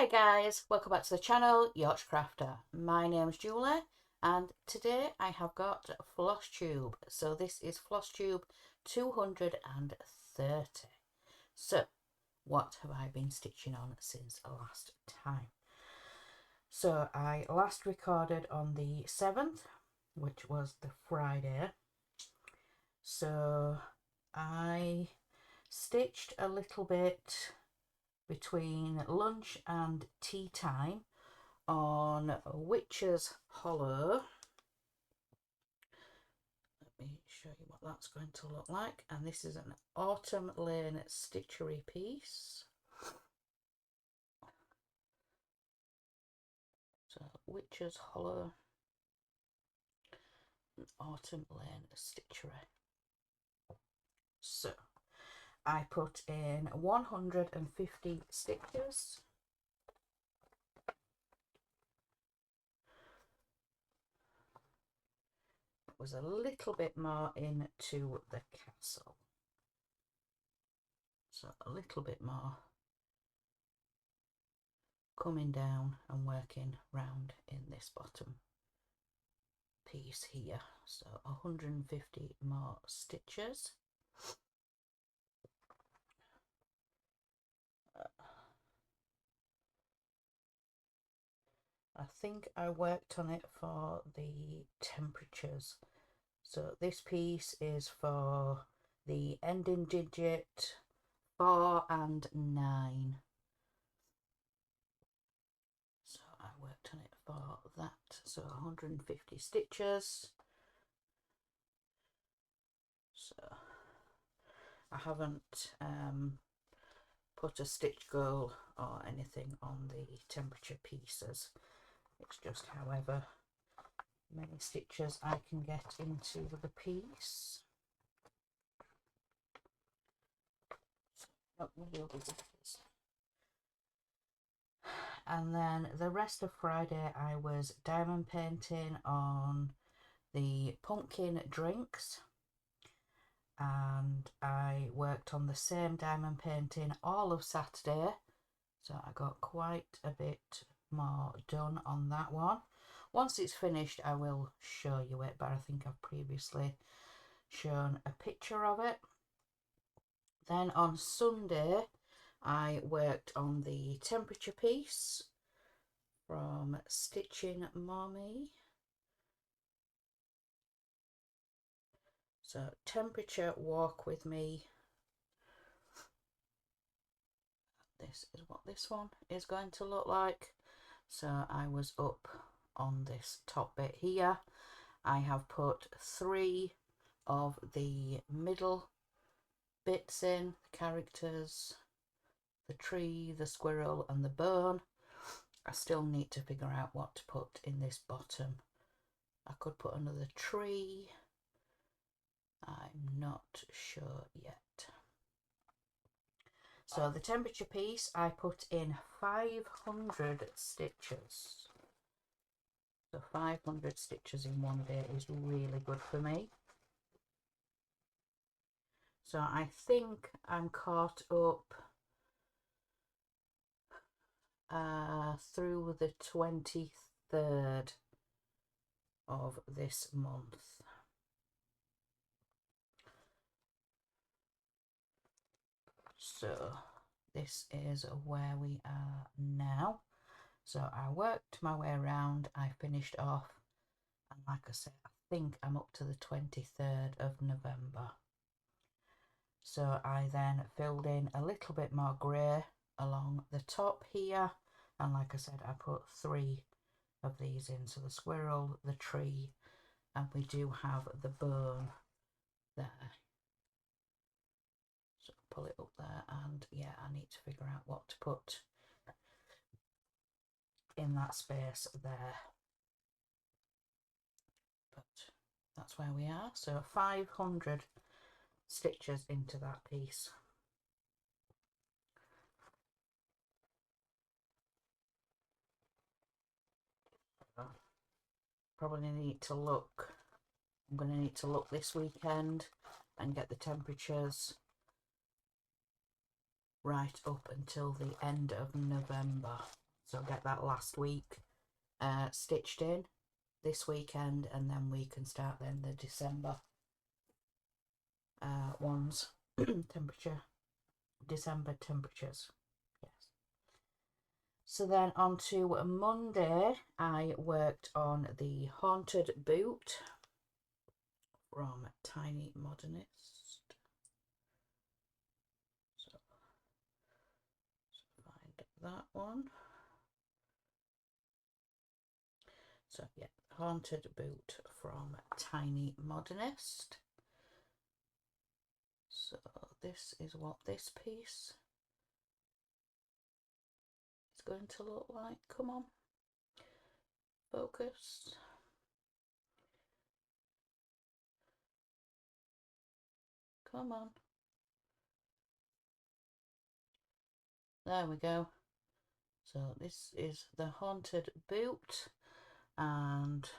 Hi guys, welcome back to the channel, Yorkshire Crafter. My name's Julie and today I have got Flosstube. So this is Flosstube 230. So what have I been stitching on since last time? So I last recorded on the 7th, which was the Friday. So I stitched a little bit between lunch and tea time on Witch's Hollow. Let me show you what that's going to look like. And this is an Autumn Lane stitchery piece. So Witch's Hollow, Autumn Lane stitchery. So I put in 150 stitches. It was a little bit more into the castle. So a little bit more coming down and working round in this bottom piece here. So 150 more stitches. I think I worked on it for the temperatures. So this piece is for the ending digit 4 and 9. So I worked on it for that. So 150 stitches. So I haven't put a stitch goal or anything on the temperature pieces. It's just however many stitches I can get into the piece. And then the rest of Friday I was diamond painting on the pumpkin drinks, and I worked on the same diamond painting all of Saturday, so I got quite a bit more done on that one. Once it's finished I will show you it, but I think I've previously shown a picture of it. Then on Sunday I worked on the temperature piece from Stitching Mommy. So temperature walk with me. This is what this one is going to look like. So I was up on this top bit here. I have put 3 of the middle bits in, the characters, the tree, the squirrel and the bone. I still need to figure out what to put in this bottom. I could put another tree. I'm not sure yet. So the temperature piece I put in 500 stitches. So 500 stitches in one day is really good for me. So I think I'm caught up through the 23rd of this month. So this is where we are now. So I worked my way around, I finished off, and like I said, I think I'm up to the 23rd of November. So I then filled in a little bit more grey along the top here, and like I said, I put 3 of these in, so the squirrel, the tree, and we do have the bone there. So pull it up there, and yeah, I need to figure out what to put in that space there. But that's where we are. So 500 stitches into that piece. Probably need to look. I'm going to need to look this weekend and get the temperatures right up until the end of November. So get that last week stitched in this weekend, and then we can start then the December ones. December temperatures. Yes. So then on to Monday, I worked on the Haunted Boot from Tiny Modernist. So find that one. So yeah, Haunted Boot from Tiny Modernist. So this is what this piece is going to look like. Come on, focus. Come on. There we go. So this is the Haunted Boot, and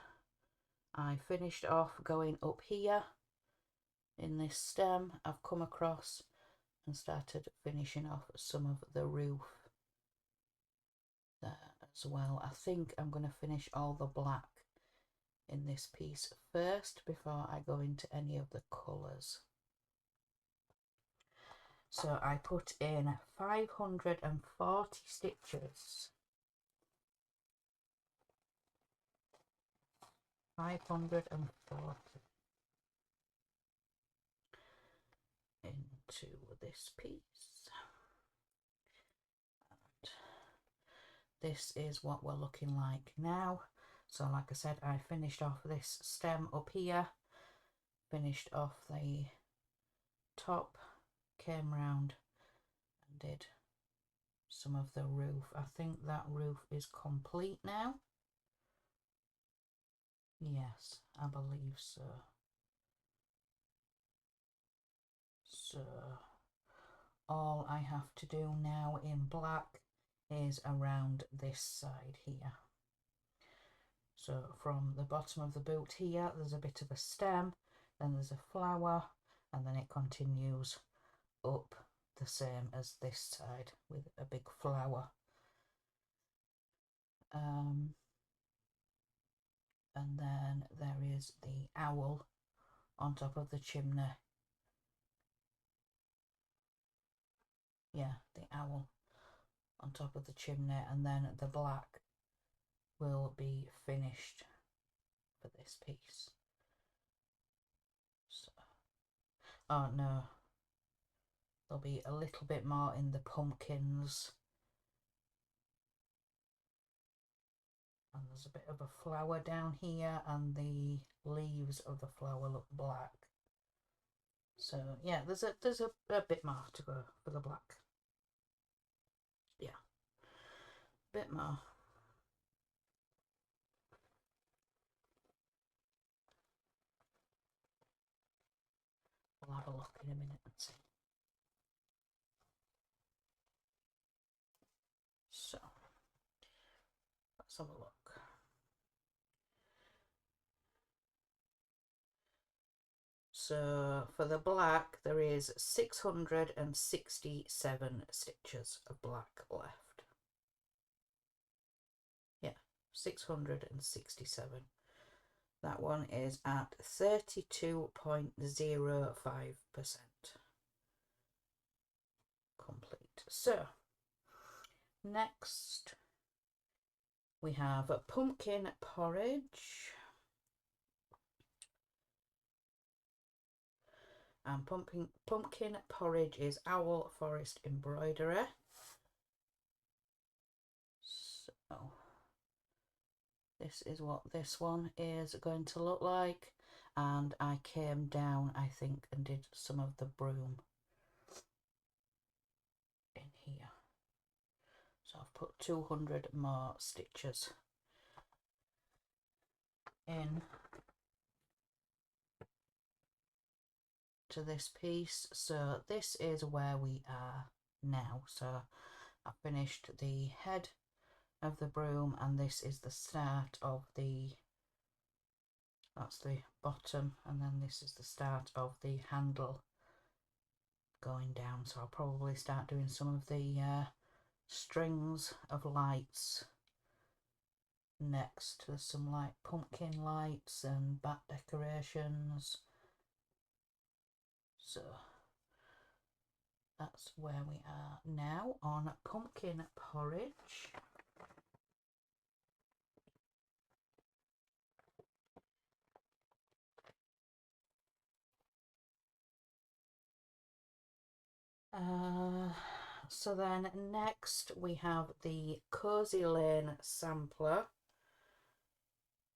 I finished off going up here in this stem. I've come across and started finishing off some of the roof there as well. I think I'm going to finish all the black in this piece first before I go into any of the colours. So I put in 540 stitches. 540 into this piece. And this is what we're looking like now. So like I said, I finished off this stem up here, finished off the top, came round and did some of the roof. I think that roof is complete now. Yes, I believe so. So all I have to do now in black is around this side here. So from the bottom of the boot here, there's a bit of a stem, then there's a flower, and then it continues up the same as this side with a big flower. And then there is the owl on top of the chimney. Yeah, the owl on top of the chimney, and then the black will be finished for this piece. So, oh no, there'll be a little bit more in the pumpkins, and there's a bit of a flower down here, and the leaves of the flower look black. So yeah, there's a bit more to go for the black. Yeah, a bit more. We'll have a look in a minute and see. So let's have a look. So for the black, there is 667 stitches of black left. Yeah, 667. That one is at 32.05% complete. So next we have a pumpkin porridge. And pumpkin porridge is Owl Forest embroidery. So this is what this one is going to look like, and I came down, I think, and did some of the broom in here. So I've put 200 more stitches in to this piece. So this is where we are now. So I finished the head of the broom, and this is the start of the, that's the bottom, and then this is the start of the handle going down. So I'll probably start doing some of the strings of lights next. There's some like pumpkin lights and bat decorations. So that's where we are now on pumpkin porridge. So then next we have the Cozy Lane sampler.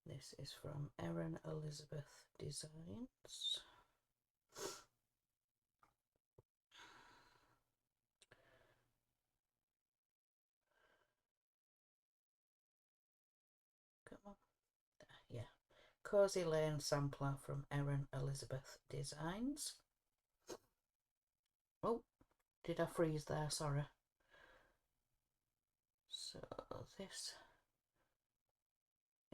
This is from Erin Elizabeth Designs. Come on. Yeah. Cozy Lane sampler from Erin Elizabeth Designs. Oh, did I freeze there? Sorry. So this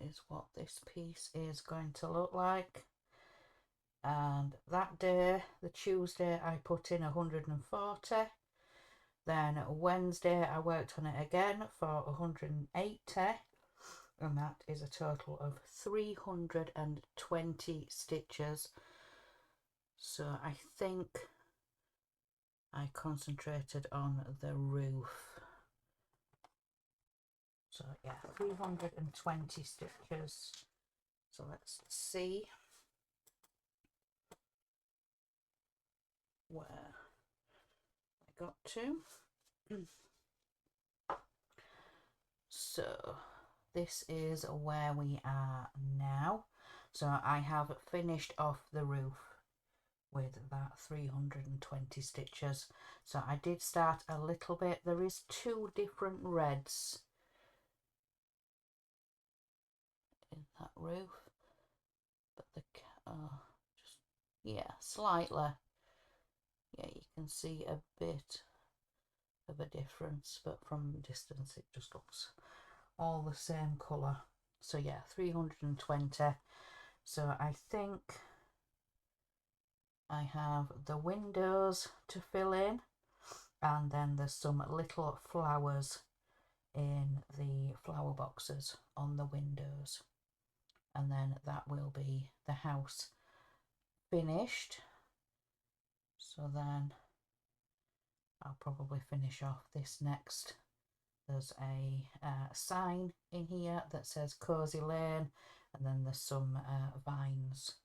is what this piece is going to look like. And that day, the Tuesday, I put in 140. Then Wednesday, I worked on it again for 180. And that is a total of 320 stitches. So I think I concentrated on the roof. So yeah, 320 stitches. So let's see where I got to. So this is where we are now. So I have finished off the roof with that 320 stitches. So I did start a little bit. There is 2 different reds in that roof, but the just, yeah, slightly, yeah, you can see a bit of a difference, but from distance it just looks all the same colour. So yeah, 320. So I think I have the windows to fill in, and then there's some little flowers in the flower boxes on the windows, and then that will be the house finished. So then I'll probably finish off this next. There's a sign in here that says Cozy Lane, and then there's some vines,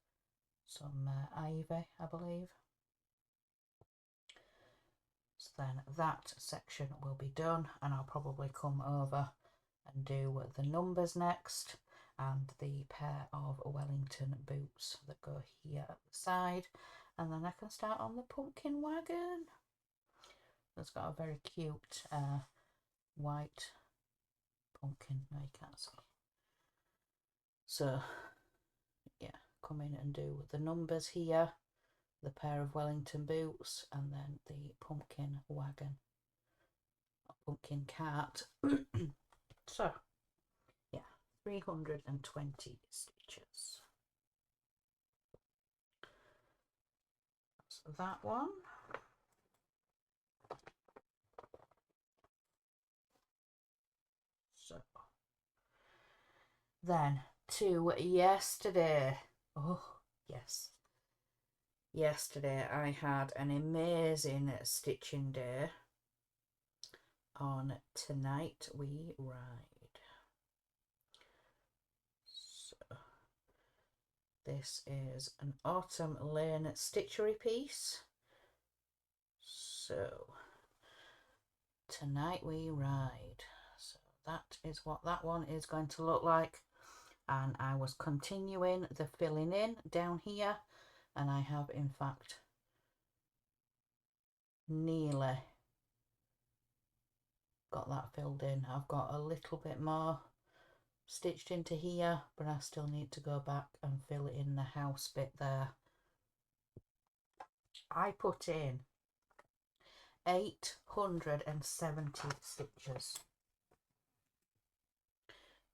some ivy, I believe. So then that section will be done, and I'll probably come over and do the numbers next, and the pair of Wellington boots that go here at the side, and then I can start on the pumpkin wagon. It's got a very cute white pumpkin. No, you can't see. So yeah, come in and do the numbers here, the pair of Wellington boots, and then the pumpkin wagon, pumpkin cart. So yeah, 320 stitches. That's that one. So then to yesterday. Oh yes, yesterday I had an amazing stitching day. On Tonight We Ride. So this is an Autumn Lane stitchery piece. So Tonight We Ride. So that is what that one is going to look like. And I was continuing the filling in down here, and I have in fact nearly got that filled in. I've got a little bit more stitched into here, but I still need to go back and fill in the house bit there. I put in 870 stitches.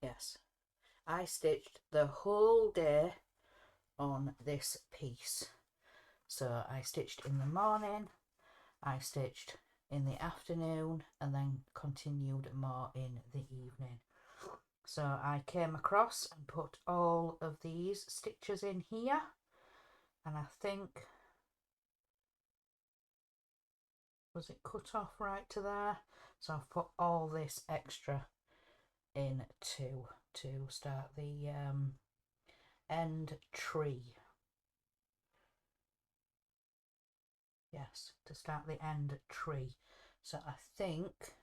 Yes, I stitched the whole day on this piece. So I stitched in the morning, I stitched in the afternoon and then continued more in the evening. So I came across and put all of these stitches in here, and I think, was it cut off right to there? So I've put all this extra in to start the end tree. Yes, to start the end tree. So I think,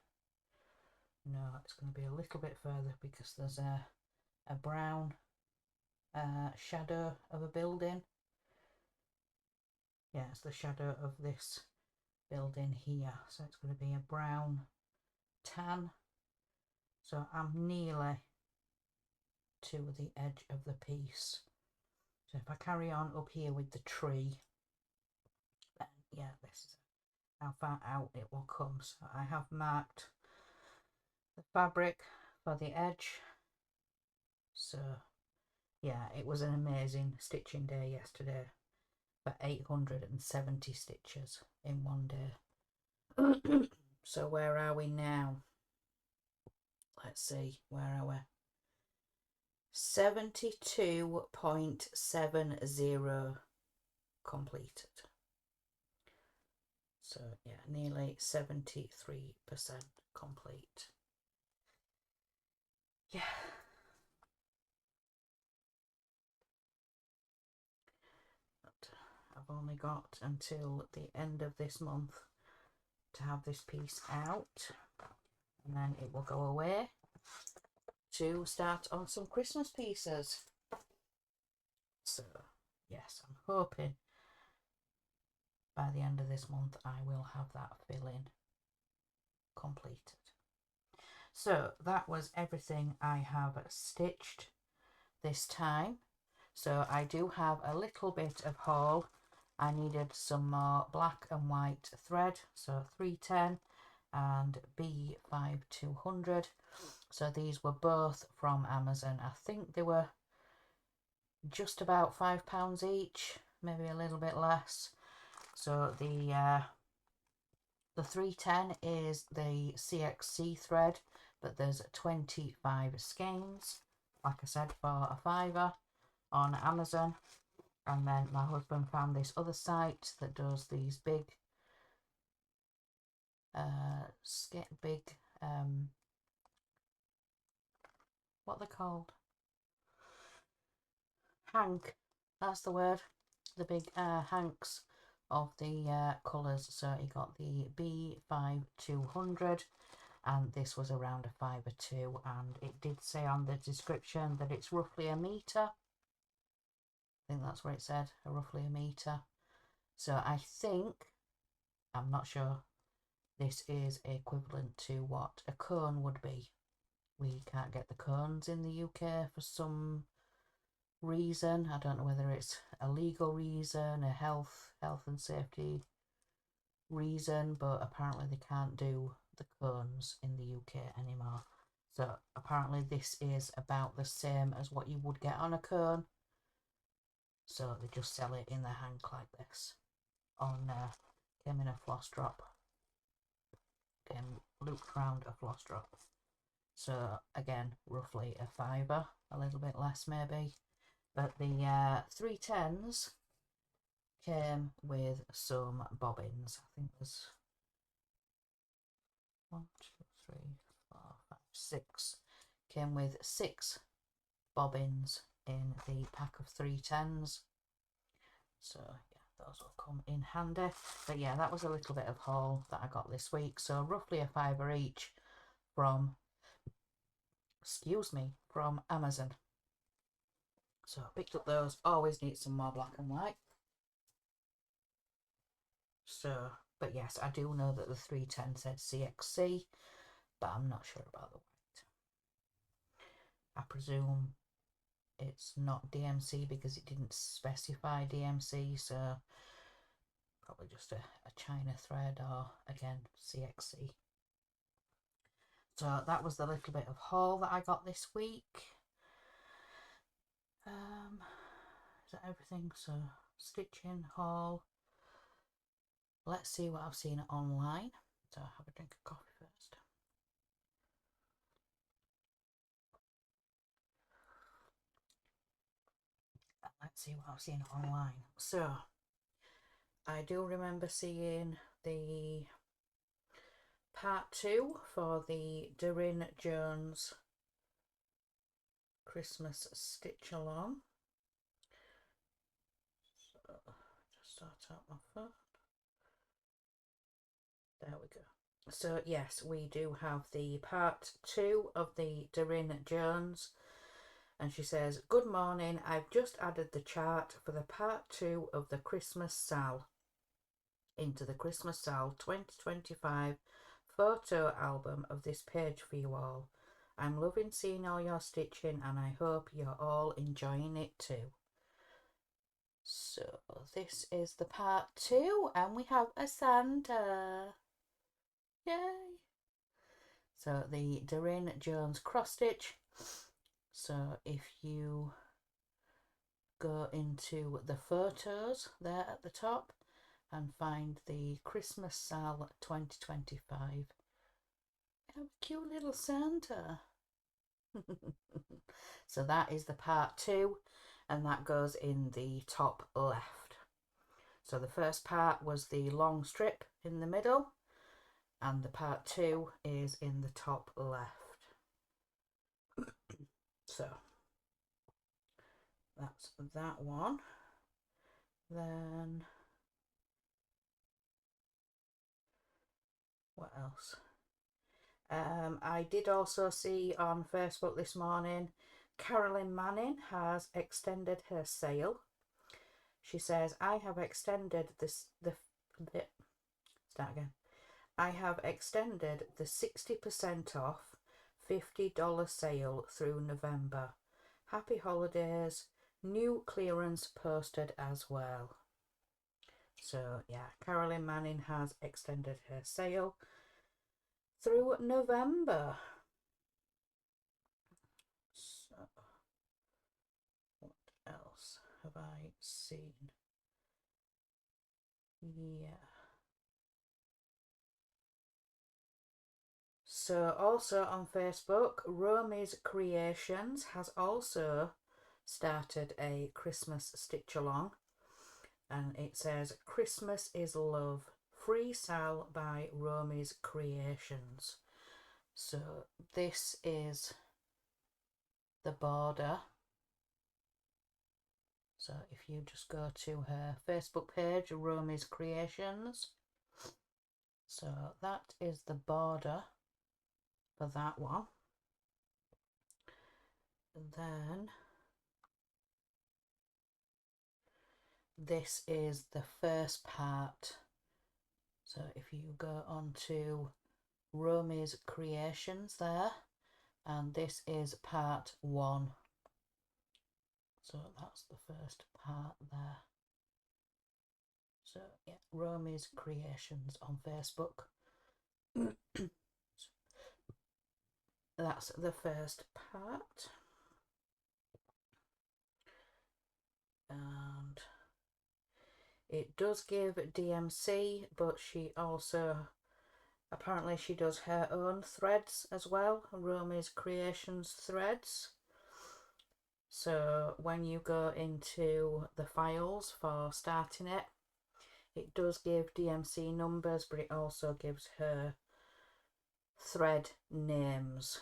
no, it's going to be a little bit further because there's a brown shadow of a building. Yeah, it's the shadow of this building here. So it's going to be a brown tan. So I'm nearly to the edge of the piece. So if I carry on up here with the tree, then yeah, this is how far out it will come. So I have marked the fabric for the edge. So yeah, it was an amazing stitching day yesterday for 870 stitches in one day. So where are we now? Let's see, where are we? 72.70 completed. So yeah, nearly 73% complete. Yeah. But I've only got until the end of this month to have this piece out, and then it will go away to start on some Christmas pieces. So yes, I'm hoping by the end of this month I will have that fill-in completed. So that was everything I have stitched this time. So I do have a little bit of haul. I needed some more black and white thread, so 310 and B5200. So these were both from Amazon. I think they were just about £5 each, maybe a little bit less. So the 310 is the CXC thread, but there's 25 skeins, like I said, for a £5 on Amazon. And then my husband found this other site that does these big what they're called, hank, that's the word, the big hanks of the colours. So he got the B5200, and this was around a £5 too, and it did say on the description that it's roughly a metre. I think that's what it said, roughly a metre. So I think, I'm not sure, this is equivalent to what a cone would be. We can't get the cones in the UK for some reason. I don't know whether it's a legal reason, a health and safety reason, but apparently they can't do the cones in the UK anymore. So apparently this is about the same as what you would get on a cone. So they just sell it in the hank like this. On came in a floss drop. Came looped round a floss drop. So again, roughly a £5, a little bit less maybe. But the 310s came with some bobbins. I think there's 1, 2, 3, 4, 5, 6. Came with 6 bobbins in the pack of 310s. So yeah, those will come in handy. But yeah, that was a little bit of haul that I got this week. So roughly a £5 each from, from Amazon. So I picked up those. Always need some more black and white. So, but yes, I do know that the 310 said CXC, but I'm not sure about the white. I presume it's not DMC because it didn't specify DMC, so probably just a China thread, or again CXC. So that was the little bit of haul that I got this week. Is that everything? So stitching, haul. Let's see what I've seen online. So I'll have a drink of coffee first. And let's see what I've seen online. So I do remember seeing the part 2 for the Doreen Jones Christmas stitch along. So just start out my phone. There we go. So yes, we do have the part 2 of the Doreen Jones, and she says, "Good morning, I've just added the chart for the part 2 of the Christmas Sal into the Christmas Sal 2025 photo album of this page for you all. I'm loving seeing all your stitching and I hope you're all enjoying it too." So this is the part 2 and we have a Santa. Yay! So the Doreen Jones cross stitch. So if you go into the photos there at the top and find the Christmas Sal 2025, have a cute little Santa. So that is the part 2 and that goes in the top left. So the first part was the long strip in the middle and the part 2 is in the top left. So that's that one. Then what else? I did also see on Facebook this morning, Carolyn Manning has extended her sale. She says, I have extended I have extended the 60% off $50 sale through November. Happy holidays. New clearance posted as well. So yeah, Carolyn Manning has extended her sale through November. So what else have I seen? Yeah. So also on Facebook, Romy's Creations has also started a Christmas stitch along, and it says Christmas is Love, free sale by Romy's Creations. So this is the border. So if you just go to her Facebook page, Romy's Creations, so that is the border for that one. And then this is the first part. So if you go on to Romy's Creations there, and this is part 1. So that's the first part there. So yeah, Romy's Creations on Facebook. That's the first part. And it does give DMC, but she also, apparently she does her own threads as well, Romy's Creations threads. So when you go into the files for starting it, it does give DMC numbers, but it also gives her thread names.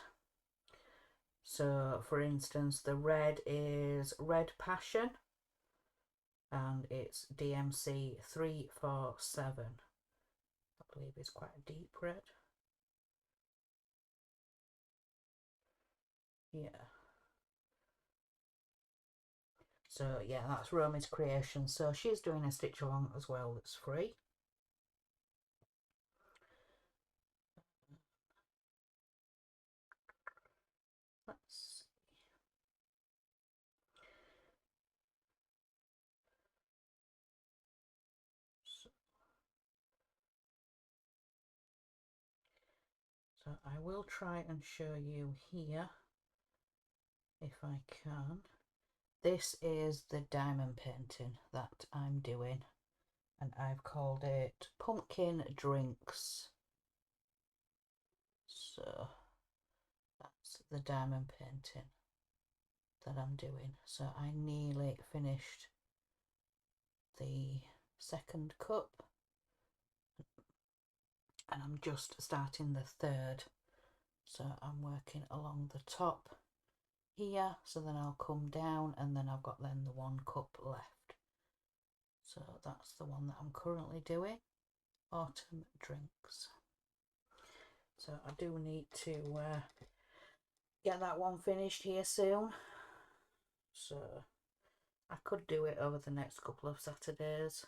So for instance, the red is Red Passion and it's DMC 347. I believe it's quite a deep red. Yeah. So yeah, that's Romy's Creation. So she's doing a stitch along as well that's free. Let's see. So I will try and show you here if I can. This is the diamond painting that I'm doing, and I've called it Pumpkin Drinks. So that's the diamond painting that I'm doing. So I nearly finished the second cup and I'm just starting the third. So I'm working along the top here, so then I'll come down and then I've got then the one cup left. So that's the one that I'm currently doing, autumn drinks. So I do need to get that one finished here soon. So I could do it over the next couple of Saturdays,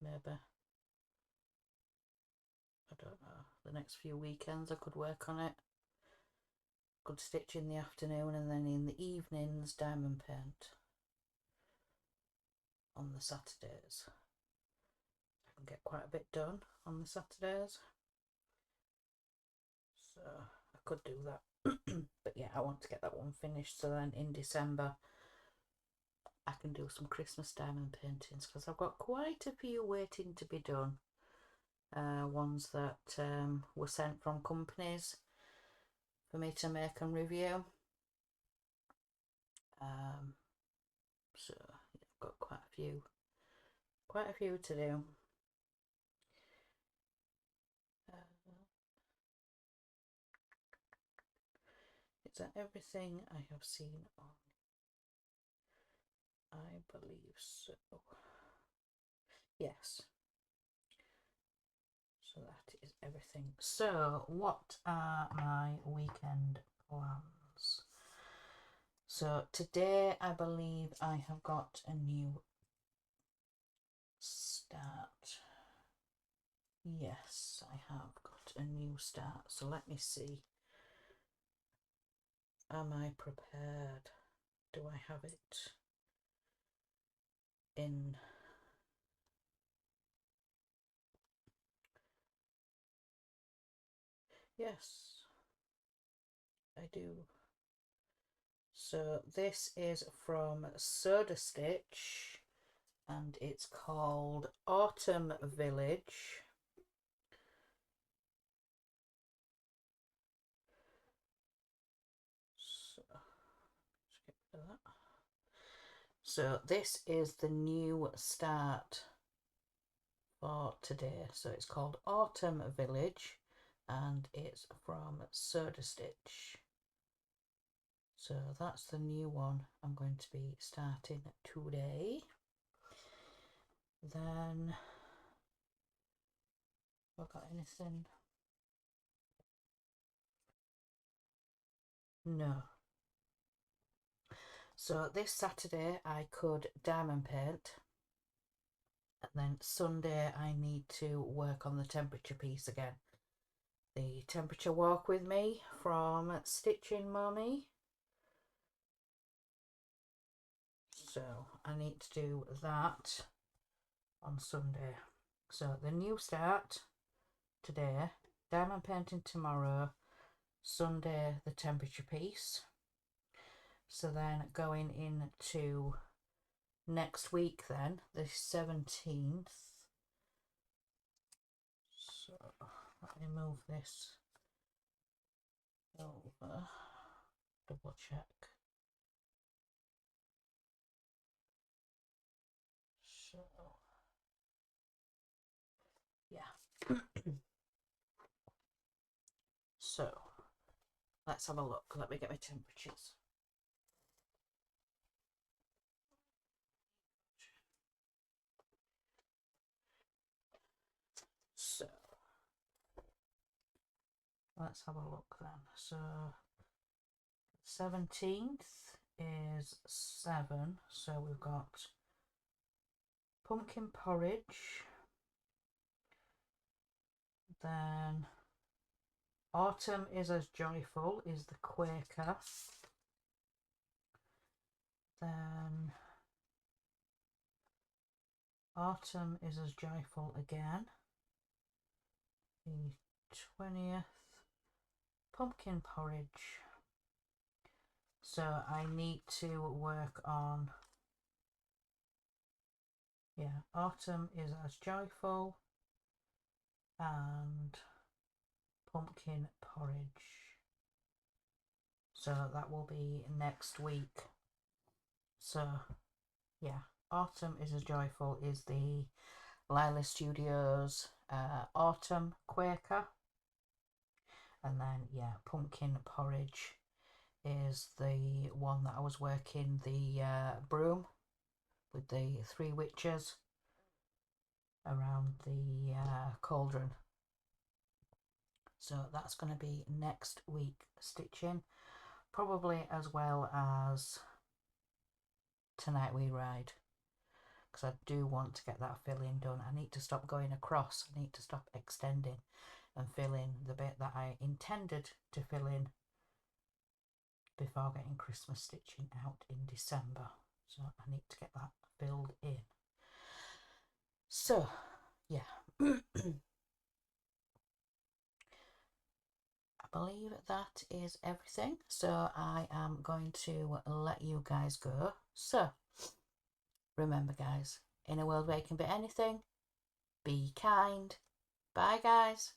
maybe. I don't know, the next few weekends I could work on it. Could stitch in the afternoon and then in the evenings diamond paint on the Saturdays. I can get quite a bit done on the Saturdays, so I could do that. But yeah, I want to get that one finished so then in December I can do some Christmas diamond paintings, because I've got quite a few waiting to be done. Ones that were sent from companies for me to make and review. So yeah, I've got quite a few to do. Is that everything I have seen on? I believe so. Yes. So that is everything. So what are my weekend plans? So today I believe I have got a new start. Yes, I have got a new start. So let me see. Am I prepared? Do I have it in? Yes, I do. So this is from Soda Stitch and it's called Autumn Village. So let's get rid of that. So this is the new start for today. So it's called Autumn Village and it's from Soda Stitch. So that's the new one I'm going to be starting today. Then, have I got anything? No. So this Saturday I could diamond paint, and then Sunday I need to work on the temperature piece again. The temperature walk with me from Stitching Mummy. So I need to do that on Sunday. So the new start today, diamond painting tomorrow, Sunday the temperature piece. So then going into next week then, the 17th. So let me move this over, double check. So yeah. So let's have a look. Let me get my temperatures. So let's have a look then. So 17th is 7. So we've got pumpkin porridge. Then autumn is as joyful is the Quaker. Then autumn is as joyful again. The 20th, pumpkin porridge. So I need to work on, yeah, autumn is as joyful and pumpkin porridge. So that will be next week. So yeah, Autumn is as Joyful is the Lila Studios Autumn Quaker. And then yeah, pumpkin porridge is the one that I was working the broom with the 3 witches around the cauldron. So that's going to be next week stitching, probably as well as Tonight We Ride, because I do want to get that filling done. I need to stop going across, I need to stop extending and fill in the bit that I intended to fill in before getting Christmas stitching out in December. So I need to get that filled in. So yeah, I believe that is everything. So I am going to let you guys go. So remember guys, in a world where it can be anything, be kind. Bye guys.